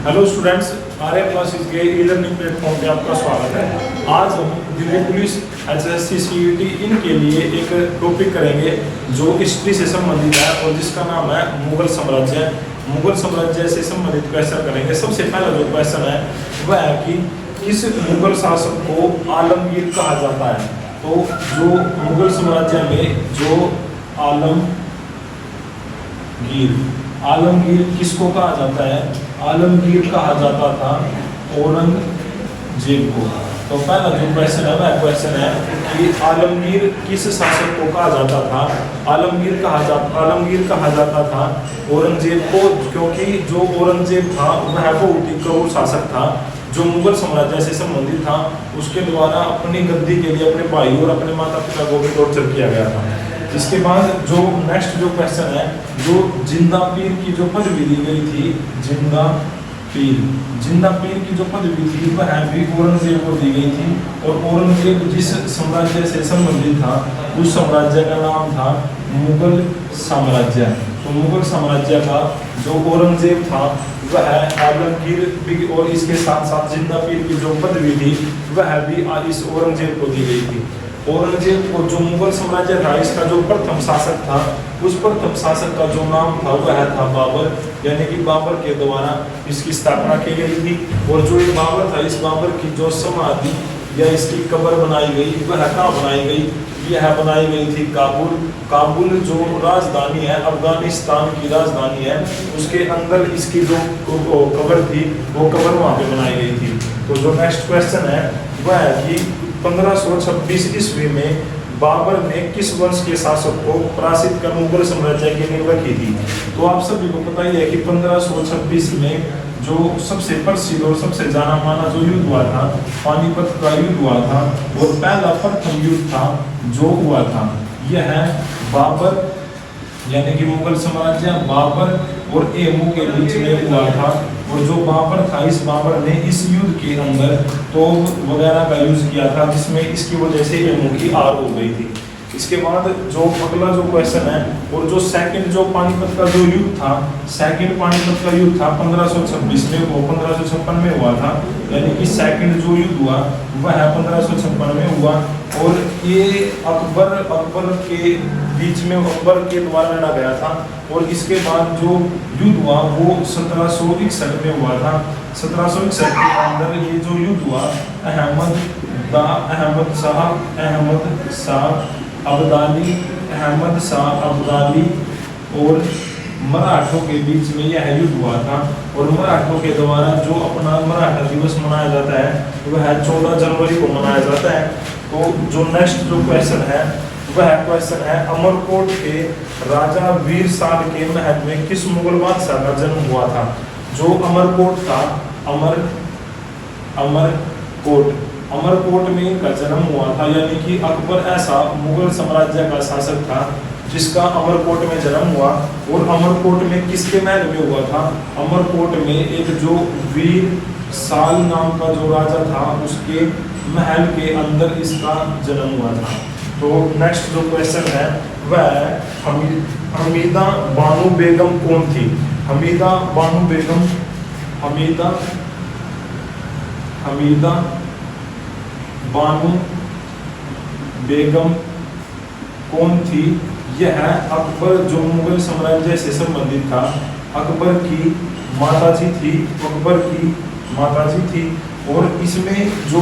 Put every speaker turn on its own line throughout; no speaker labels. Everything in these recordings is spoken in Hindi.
हेलो स्टूडेंट्स, आर्या क्लासेस के ई लर्निंग प्लेटफॉर्म पे आपका स्वागत है। आज हम दिल्ली पुलिस एसएससी सीईटी इनके लिए एक टॉपिक करेंगे जो हिस्ट्री से संबंधित है और जिसका नाम है मुगल साम्राज्य। मुगल साम्राज्य से संबंधित क्वेश्चन करेंगे। सबसे पहला जो क्वेश्चन है वह है कि किस मुगल शासक को आलमगीर कहा जाता है। तो जो मुगल साम्राज्य में जो आलमगीर किसको कहा जाता है? आलमगीर कहा जाता था औरंगजेब को। तो पहला जो क्वेश्चन है वह क्वेश्चन है कि आलमगीर किस शासक को कहा जाता था? आलमगीर कहा जाता था औरंगजेब को, क्योंकि जो औरंगजेब था वह बहुत ही क्रूर शासक था जो मुगल साम्राज्य से संबंधित था। उसके द्वारा अपनी गद्दी के लिए अपने भाई और अपने माता पिता को भी टॉर्चर किया गया था। इसके बाद जो नेक्स्ट जो क्वेश्चन है, जो जिंदा पीर की जो पदवी दी गई थी, जिंदा पीर की जो पदवी थी वह भी औरंगजेब को दी गई थी। और औरंगजेब जिस साम्राज्य से संबंधित था उस साम्राज्य का नाम था मुगल साम्राज्य। तो मुगल साम्राज्य का जो औरंगजेब था वह आलमगीर, और इसके साथ साथ जिंदा पीर की जो पदवी थी वह भी इस औरंगजेब को दी गई थी। औरंगजेब को जो मुगल साम्राज्य था इसका जो प्रथम शासक था, उस प्रथम शासक का जो नाम था वह था बाबर, यानी कि बाबर के द्वारा इसकी स्थापना की गई थी। और जो ये बाबर था, इस बाबर की जो समाधि या इसकी कब्र बनाई गई वह कहाँ बनाई गई? यह बनाई गई थी काबुल जो राजधानी है, अफगानिस्तान की राजधानी है, उसके अंदर इसकी जो कब्र थी वो कब्र वहाँ पे बनाई गई थी। तो जो नेक्स्ट क्वेश्चन है वह है कि 1526 ईस्वी में बाबर ने किस वंश के शासक को पराजित कर मुगल साम्राज्य की नींव की थी? तो आप सभी को पता ही है कि 1526 में जो सबसे प्रसिद्ध और सबसे जाना माना जो युद्ध हुआ था, पानीपत का युद्ध हुआ था। और पहला प्रथम युद्ध था जो हुआ था यह बाबर यानी कि मुगल साम्राज्य बाबर और एमू के बीच में हुआ था। और जो बाबर था, इस बाबर ने इस युद्ध के अंदर तोप वगैरह का यूज किया था, जिसमें इसकी वजह से एमू की हार हो गई थी। इसके बाद जो अगला जो क्वेश्चन है, और जो सेकंड जो पानीपत का जो युद्ध था, सेकंड पानीपत का युद्ध था 1526 में, वो 1556 में हुआ था। यानी कि सेकंड जो युद्ध हुआ वह 1556 में हुआ। और ये अकबर के बीच में अकबर के द्वारा लड़ा गया था। और इसके बाद जो युद्ध हुआ वो 1761 में हुआ था। 1761 के अंदर ये जो युद्ध हुआ अहमद शाह अब्दाली और मराठों के बीच में यह युद्ध हुआ था। और मराठों के द्वारा जो अपना मराठा दिवस मनाया जाता है वह 14 जनवरी को मनाया जाता है। तो जो नेक्स्ट जो क्वेश्चन है वह क्वेश्चन है, अमरकोट के राजा वीर साल के महल में किस मुगल बादशाह का जन्म हुआ था? जो अमरकोट था, अमरकोट में इनका जन्म हुआ था। यानी कि अकबर ऐसा मुगल साम्राज्य का शासक था जिसका अमरकोट में जन्म हुआ। और अमरकोट में किसके महल में हुआ था? अमरकोट में एक जो वीर साल नाम का जो राजा था उसके महल के अंदर इसका जन्म हुआ था। तो नेक्स्ट जो क्वेश्चन है वह हमीदा बानो बेगम कौन थी? हमीदा बानो बेगम कौन थी? यह अकबर जो मुगल साम्राज्य से संबंधित था, अकबर की माताजी थी। और इसमें जो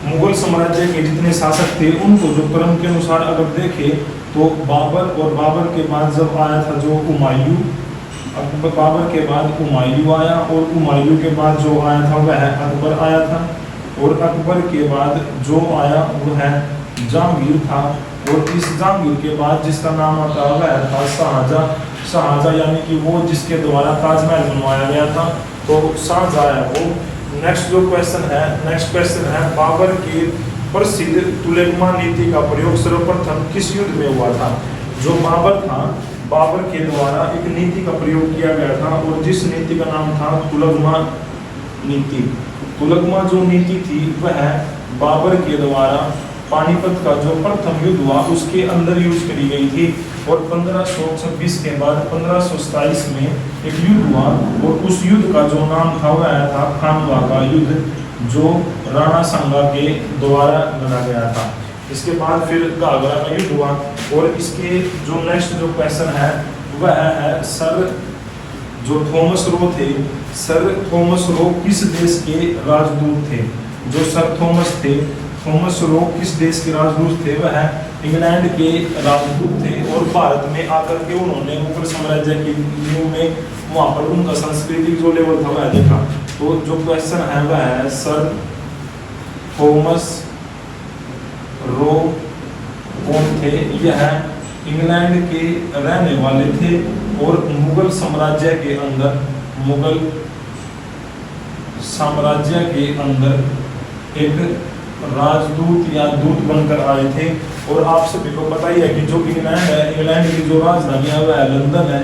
मुगल साम्राज्य के जितने शासक थे उनको जो क्रम के अनुसार अगर देखें तो बाबर, और बाबर के बाद जब आया था जो हुमायूं, बाबर के बाद हुमायूं आया, और हुमायूं के बाद जो आया था वह अकबर आया था। और अकबर के बाद जो आया वह जहांगीर था। और इस जहांगीर के बाद जिसका नाम आता वह था शाहजहां, यानी कि वो जिसके द्वारा ताजमहल बनवाया गया था, तो शाहजहां है वो। नेक्स्ट क्वेश्चन है बाबर की प्रसिद्ध तुलगमा नीति का प्रयोग सर्वप्रथम किस युद्ध में हुआ था? जो बाबर था, बाबर के द्वारा एक नीति का प्रयोग किया गया था और जिस नीति का नाम था तुलगमा नीति। तुलगमा जो नीति थी वह बाबर के द्वारा पानीपत का जो प्रथम युद्ध हुआ उसके अंदर यूज करी गई थी। और 1526 के बाद 1527 में एक युद्ध हुआ और उस युद्ध का जो नाम था वह आया था खानवा का युद्ध, जो राणा सांगा के द्वारा लड़ा गया था। इसके बाद फिर घाघरा का युद्ध हुआ और इसके जो नेक्स्ट जो क्वेश्चन है वह है सर जो थॉमस रो थे, सर थॉमस रो किस देश के राजदूत थे? जो सर थॉमस थे, थॉमस रो किस देश के राजदूत थे? वह इंग्लैंड के राजदूत थे और भारत में आकर के उन्होंने मुगल साम्राज्य की नींव में वहाँ पर उनका सांस्कृतिक जो लेवल था वह देखा। तो जो क्वेश्चन है वह है सर थॉमस रो कौन थे? यह इंग्लैंड के रहने वाले थे और मुगल साम्राज्य के अंदर, मुगल साम्राज्य के अंदर एक राजदूत या दूत बनकर आए थे। और आप सभी को पता ही है कि जो इंग्लैंड है, इंग्लैंड की जो राजधानी है वह लंदन है,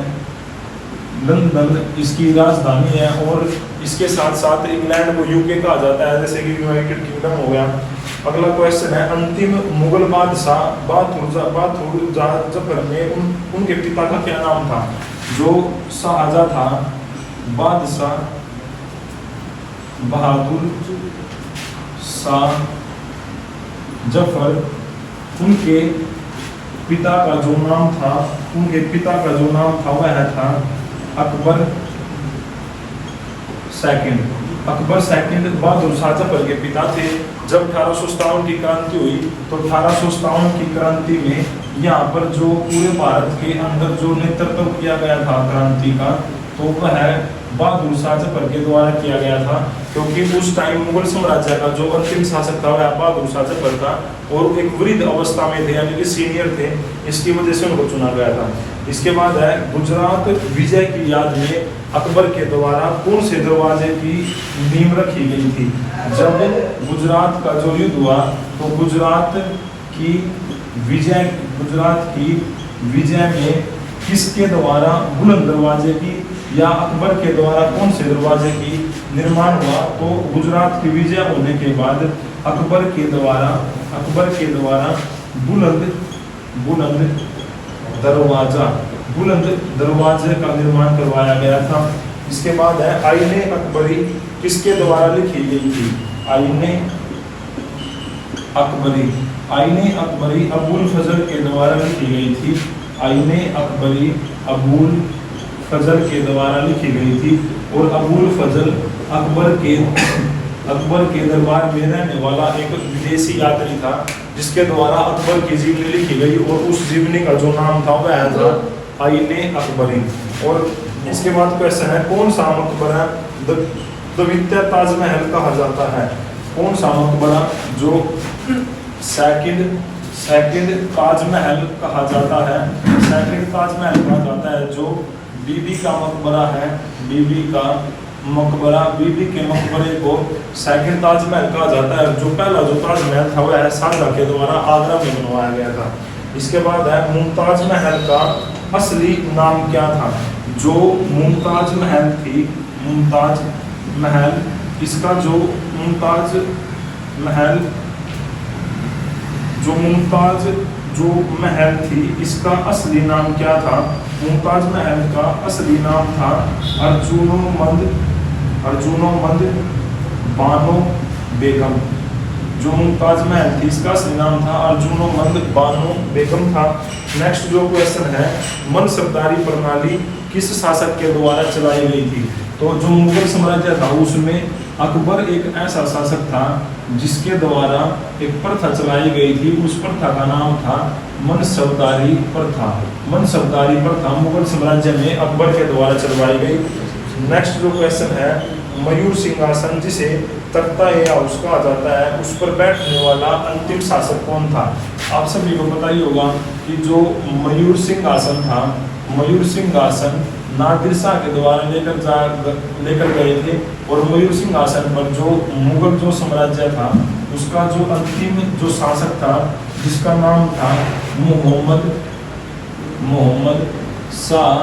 लंदन इसकी राजधानी है। और इसके साथ साथ इंग्लैंड को यूके कहा जाता है, जैसे कि यूनाइटेड किंगडम हो गया। अगला क्वेश्चन है अंतिम मुगल बादशाह बहादुर जफर में उनके पिता का क्या नाम था? जो शाहजहां था, बादशाह बहादुर शाह जफर, उनके पिता का जो नाम था, उनके पिता का जो नाम था वह था अकबर सेकंड। अकबर सेकंड बहादुर शाह जफर के पिता थे। जब 1857 की क्रांति हुई तो 1857 की क्रांति में यहाँ पर जो पूरे भारत के अंदर जो नेतृत्व किया गया था क्रांति का, तो वह बहादुर शाह जफर के द्वारा किया गया था। क्योंकि उस टाइम मुगल साम्राज्य का जो अंतिम शासक था वह बहादुर शाह जफर था और एक वृद्ध अवस्था में थे, यानी कि सीनियर थे, इसकी वजह से उनको चुना गया था। इसके बाद है गुजरात विजय की याद में अकबर के द्वारा कौन से दरवाजे की नींव रखी गई थी? जब गुजरात का जो युद्ध हुआ तो गुजरात की विजय में किसके द्वारा बुलंद दरवाजे की या अकबर के द्वारा कौन से दरवाजे की निर्माण हुआ? तो गुजरात की विजय होने के बाद अकबर के द्वारा बुलंद दरवाजे का निर्माण करवाया गया था। इसके बाद है आईने अकबरी किसके द्वारा लिखी गई थी? आईने अकबरी अबुल फजल के द्वारा लिखी गई थी। आईने अकबरी अबुल फजल के द्वारा लिखी गई थी। और अबुल फजल अकबर के दरबार में रहने वाला एक विदेशी यात्री था, जिसके द्वारा अकबर की जीवनी लिखी गई और उस जीवनी का जो नाम था वह था आईने अकबरी। और इसके बाद क्वेश्चन है कौन सा मकबरा द्वितीय ताजमहल कहा जाता है? कौन सा मकबरा जो सेकंड ताजमहल कहा जाता है? सेकंड ताजमहल कहा जाता है जो बीबी का मकबरा है। बीबी के मकबरे को सेकंड ताजमहल कहा जाता है। जो पहला जो ताजमहल था वह शाहजहां के द्वारा आगरा में बनवाया गया था। इसके बाद है मुमताज महल का असली नाम क्या था? जो मुमताज महल थी, मुमताज महल, इसका जो मुमताज महल थी इसका असली नाम क्या था? मुमताज महल का असली नाम था अर्जुनोमंद बानो बेगम। जो मुमताज महल थी इसका असली नाम था अर्जुनोमंद बानो बेगम था। नेक्स्ट जो क्वेश्चन है मनसबदारी प्रणाली किस शासक के द्वारा चलाई गई थी? तो जो मुगल साम्राज्य था उसमें अकबर एक ऐसा शासक था जिसके द्वारा एक प्रथा चलाई गई थी। उस प्रथा का नाम था मनसबदारी प्रथा। मनसबदारी प्रथा मुगल साम्राज्य में अकबर के द्वारा चलवाई गई। नेक्स्ट जो क्वेश्चन है मयूर सिंहासन जिसे तख्ता ए हाउस कहा जाता है, उस पर बैठने वाला अंतिम शासक कौन था? आप सभी को पता ही होगा कि जो मयूर सिंहासन था, मयूर सिंहासन नादिर शाह के द्वारा लेकर गए थे। और मयूर सिंहासन पर जो मुगल जो साम्राज्य था उसका जो अंतिम जो शासक था जिसका नाम था मोहम्मद शाह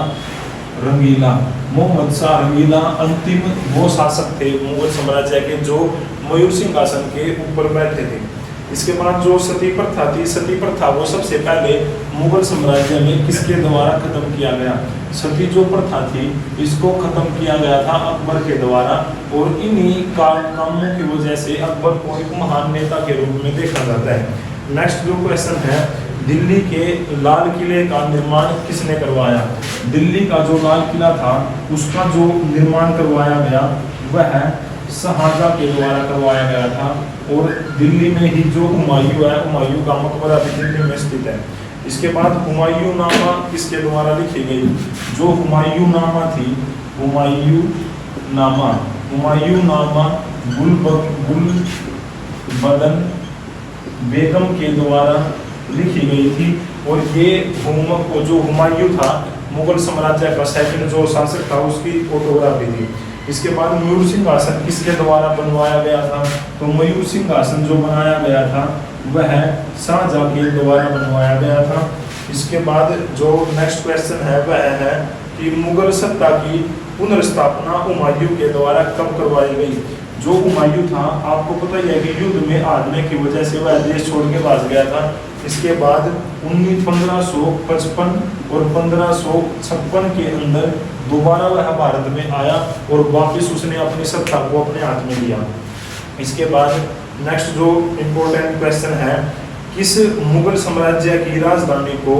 रंगीला। मोहम्मद शाह रंगीला अंतिम वो शासक थे मुगल साम्राज्य के जो मयूर सिंहासन के ऊपर बैठे थे। इसके बाद जो सती प्रथा थी, सती प्रथा वो सबसे पहले मुगल साम्राज्य में किसके द्वारा खत्म किया गया? सती जो प्रथा थी इसको खत्म किया गया था अकबर के द्वारा, और इन्हीं कामों की वजह से अकबर को एक महान नेता के रूप में देखा जाता है। नेक्स्ट जो क्वेश्चन है, दिल्ली के लाल किले का निर्माण किसने करवाया? दिल्ली का जो लाल किला था उसका जो निर्माण करवाया गया वह शाहजहां के द्वारा करवाया गया था, और दिल्ली में ही जो हुमायूं है, हुमायूं का मकबरा भी दिल्ली में स्थित है। इसके बाद हुमायूं नामा किसके द्वारा लिखी गई? जो हुमायूं नामा थी, हुमायूं नामा गुलबदन बेगम के द्वारा लिखी गई थी, और ये जो हुमायूं था मुगल साम्राज्य का सेकंड जो शासक था उसकी फोटोग्राफी थी। इसके बाद मयूर सिंहासन किसके द्वारा बनवाया गया था? तो मयूर सिंहासन जो बनाया गया था वह शाहजहां के द्वारा बनवाया गया था। इसके बाद जो नेक्स्ट क्वेश्चन है वह है कि मुगल सत्ता की पुनर्स्थापना हुमायूं के द्वारा कब करवाई गई? जो हुमायूं था आपको पता ही है कि युद्ध में हारने की वजह से वह देश छोड़ के भाग गया था। इसके बाद 1555 और 1556 के अंदर दोबारा वह भारत में आया और वापस उसने अपनी सत्ता को अपने हाथ में लिया। इसके बाद नेक्स्ट जो इम्पोर्टेंट क्वेश्चन है, किस मुगल साम्राज्य की राजधानी को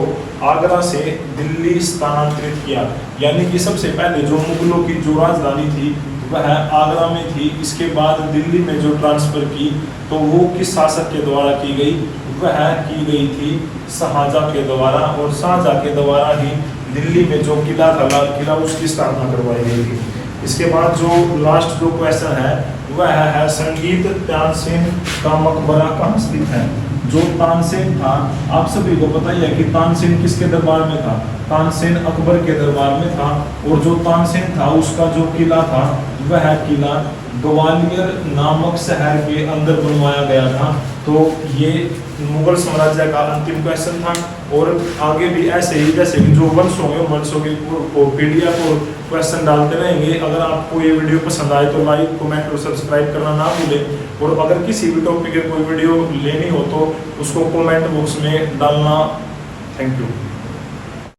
आगरा से दिल्ली स्थानांतरित किया? यानी कि सबसे पहले जो मुगलों की जो राजधानी थी वह आगरा में थी, इसके बाद दिल्ली में जो ट्रांसफर की तो वो किस शासक के द्वारा की गई? वह की गई थी शाहजहां के द्वारा, और शाहजहां के द्वारा ही दिल्ली में जो किला था लाल किला उसकी स्थापना करवाई गई थी। इसके बाद जो लास्ट जो क्वेश्चन है वह है संगीत तानसेन का मकबरा कहाँ स्थित है? जो तानसेन था आप सभी को पता ही है कि तानसेन किसके दरबार में था? तानसेन अकबर के दरबार में था, और जो तानसेन था उसका जो किला था वह किला ग्वालियर नामक शहर के अंदर बनवाया गया था। तो ये मुगल साम्राज्य का अंतिम क्वेश्चन था, और आगे भी ऐसे ही जैसे कि जो वंश होंगे वंशों की PDF और क्वेश्चन डालते रहेंगे। अगर आपको ये वीडियो पसंद आए तो लाइक, कमेंट और सब्सक्राइब करना ना भूलें, और अगर किसी भी टॉपिक की कोई वीडियो लेनी हो तो उसको कमेंट बॉक्स में डालना। Thank you.